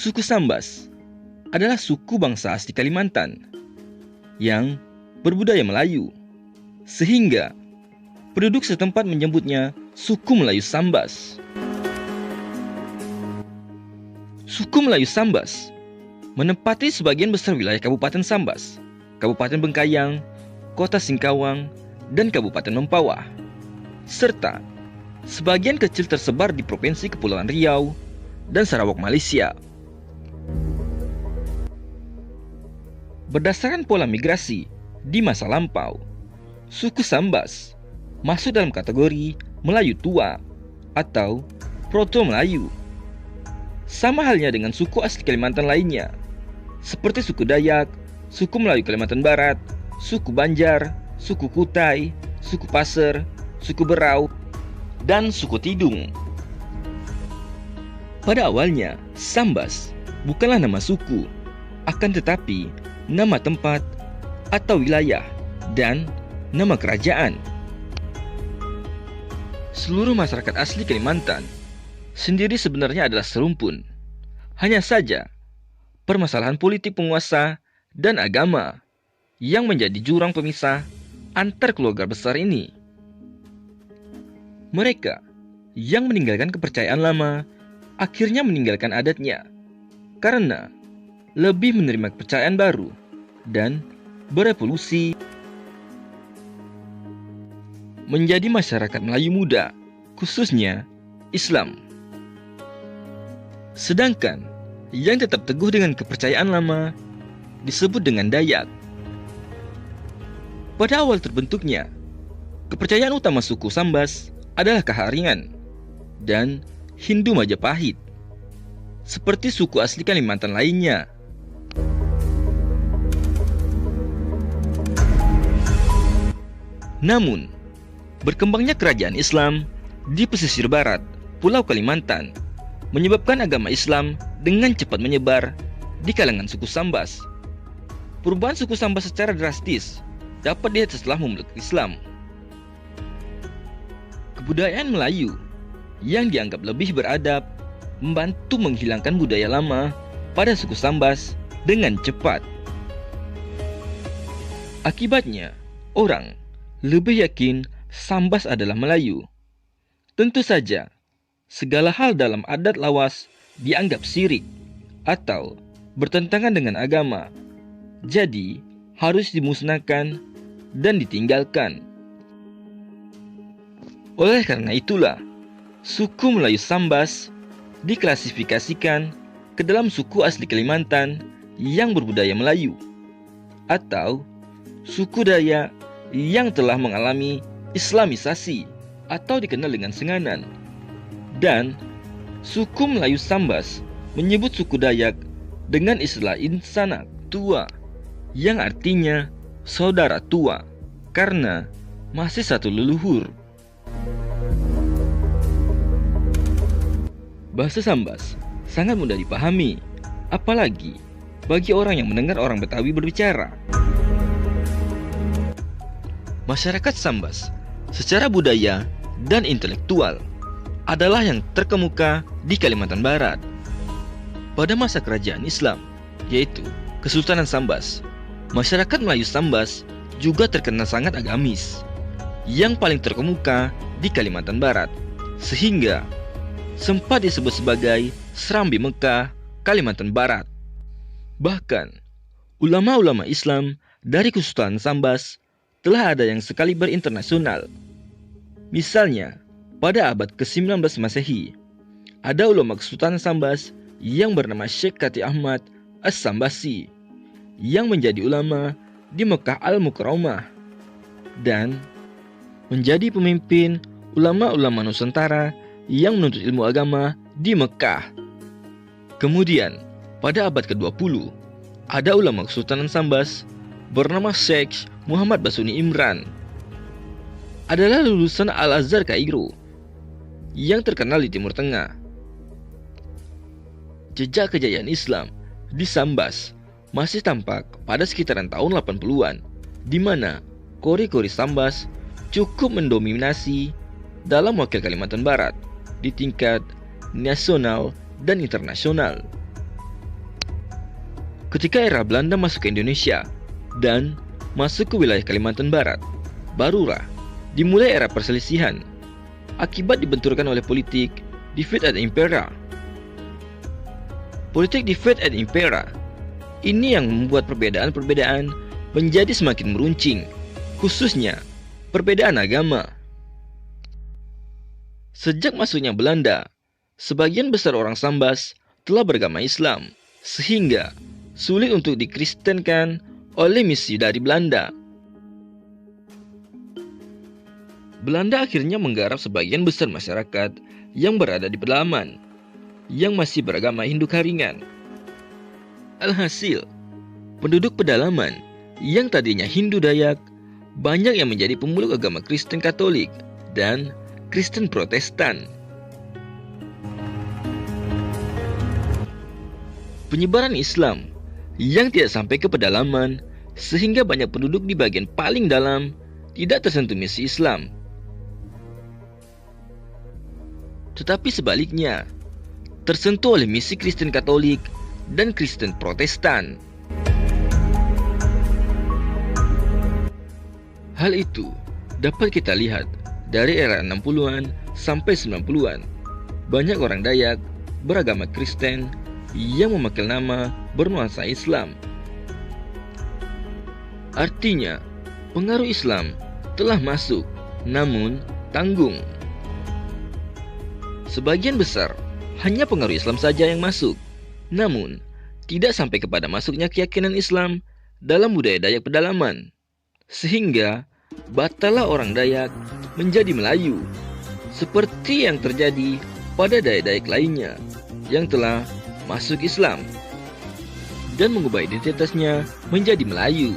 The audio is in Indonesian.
Suku Sambas adalah suku bangsa asli Kalimantan yang berbudaya Melayu, sehingga penduduk setempat menyebutnya suku Melayu Sambas. Suku Melayu Sambas menempati sebagian besar wilayah Kabupaten Sambas, Kabupaten Bengkayang, Kota Singkawang, dan Kabupaten Mempawah, serta sebagian kecil tersebar di Provinsi Kepulauan Riau dan Sarawak, Malaysia. Berdasarkan pola migrasi di masa lampau, suku Sambas masuk dalam kategori Melayu tua atau Proto-Melayu. Sama halnya dengan suku asli Kalimantan lainnya, seperti suku Dayak, suku Melayu Kalimantan Barat, suku Banjar, suku Kutai, suku Pasir, suku Berau, dan suku Tidung. Pada awalnya, Sambas bukanlah nama suku, akan tetapi nama tempat atau wilayah dan nama kerajaan. Seluruh masyarakat asli Kalimantan sendiri sebenarnya adalah serumpun. Hanya saja, permasalahan politik penguasa dan agama yang menjadi jurang pemisah antar keluarga besar ini. Mereka yang meninggalkan kepercayaan lama akhirnya meninggalkan adatnya karena lebih menerima kepercayaan baru dan berevolusi menjadi masyarakat Melayu muda, khususnya Islam. Sedangkan yang tetap teguh dengan kepercayaan lama disebut dengan Dayak. Pada awal terbentuknya, kepercayaan utama suku Sambas adalah Kaharingan dan Hindu Majapahit, seperti suku asli Kalimantan lainnya. Namun, berkembangnya kerajaan Islam di pesisir barat Pulau Kalimantan menyebabkan agama Islam dengan cepat menyebar di kalangan suku Sambas. Perubahan suku Sambas secara drastis dapat dilihat setelah memeluk Islam. Kebudayaan Melayu yang dianggap lebih beradab membantu menghilangkan budaya lama pada suku Sambas dengan cepat. Akibatnya, orang lebih yakin Sambas adalah Melayu. Tentu saja, segala hal dalam adat lawas dianggap syirik atau bertentangan dengan agama, jadi harus dimusnahkan dan ditinggalkan. Oleh karena itulah, suku Melayu Sambas diklasifikasikan ke dalam suku asli Kalimantan yang berbudaya Melayu, atau suku Dayak yang telah mengalami Islamisasi atau dikenal dengan Senganan. Dan suku Melayu Sambas menyebut suku Dayak dengan istilah Insanak tua, yang artinya saudara tua, karena masih satu leluhur. Bahasa Sambas sangat mudah dipahami, apalagi bagi orang yang mendengar orang Betawi berbicara. Masyarakat Sambas secara budaya dan intelektual adalah yang terkemuka di Kalimantan Barat. Pada masa kerajaan Islam, yaitu Kesultanan Sambas, masyarakat Melayu Sambas juga terkenal sangat agamis, yang paling terkemuka di Kalimantan Barat, sehingga sempat disebut sebagai Serambi Mekah, Kalimantan Barat. Bahkan, ulama-ulama Islam dari Kesultanan Sambas telah ada yang sekaliber internasional. Misalnya, pada abad ke-19 Masehi, ada ulama Kesultanan Sambas yang bernama Syekh Kati Ahmad As-Sambasi, yang menjadi ulama di Mekah Al-Mukarramah dan menjadi pemimpin ulama-ulama Nusantara yang menuntut ilmu agama di Mekah. Kemudian, pada abad ke-20, ada ulama Kesultanan Sambas bernama Syekh Muhammad Basuni Imran. Adalah lulusan Al-Azhar Kairo yang terkenal di Timur Tengah. Jejak kejayaan Islam di Sambas masih tampak pada sekitaran tahun 80-an, di mana kori-kori Sambas cukup mendominasi dalam wakil Kalimantan Barat di tingkat nasional dan internasional. Ketika era Belanda masuk ke Indonesia dan masuk ke wilayah Kalimantan Barat, barulah dimulai era perselisihan akibat dibenturkan oleh politik divide et impera. Politik divide et impera ini yang membuat perbedaan-perbedaan menjadi semakin meruncing, khususnya perbedaan agama. Sejak masuknya Belanda, sebagian besar orang Sambas telah beragama Islam, sehingga sulit untuk dikristenkan oleh misi dari Belanda. Belanda akhirnya menggarap sebagian besar masyarakat yang berada di pedalaman, yang masih beragama Hindu Karingan. Alhasil, penduduk pedalaman yang tadinya Hindu Dayak, banyak yang menjadi pemeluk agama Kristen Katolik dan Kristen Protestan. Penyebaran Islam yang tidak sampai ke pedalaman, sehingga banyak penduduk di bagian paling dalam tidak tersentuh misi Islam. Tetapi sebaliknya, tersentuh oleh misi Kristen Katolik dan Kristen Protestan. Hal itu dapat kita lihat dari era 60-an sampai 90-an. Banyak orang Dayak beragama Kristen yang memakai nama bernuansa Islam. Artinya, pengaruh Islam telah masuk, namun tanggung. Sebagian besar hanya pengaruh Islam saja yang masuk, namun tidak sampai kepada masuknya keyakinan Islam dalam budaya Dayak pedalaman, sehingga batallah orang Dayak menjadi Melayu, seperti yang terjadi pada Dayak-Dayak lainnya yang telah masuk Islam dan mengubah identitasnya menjadi Melayu.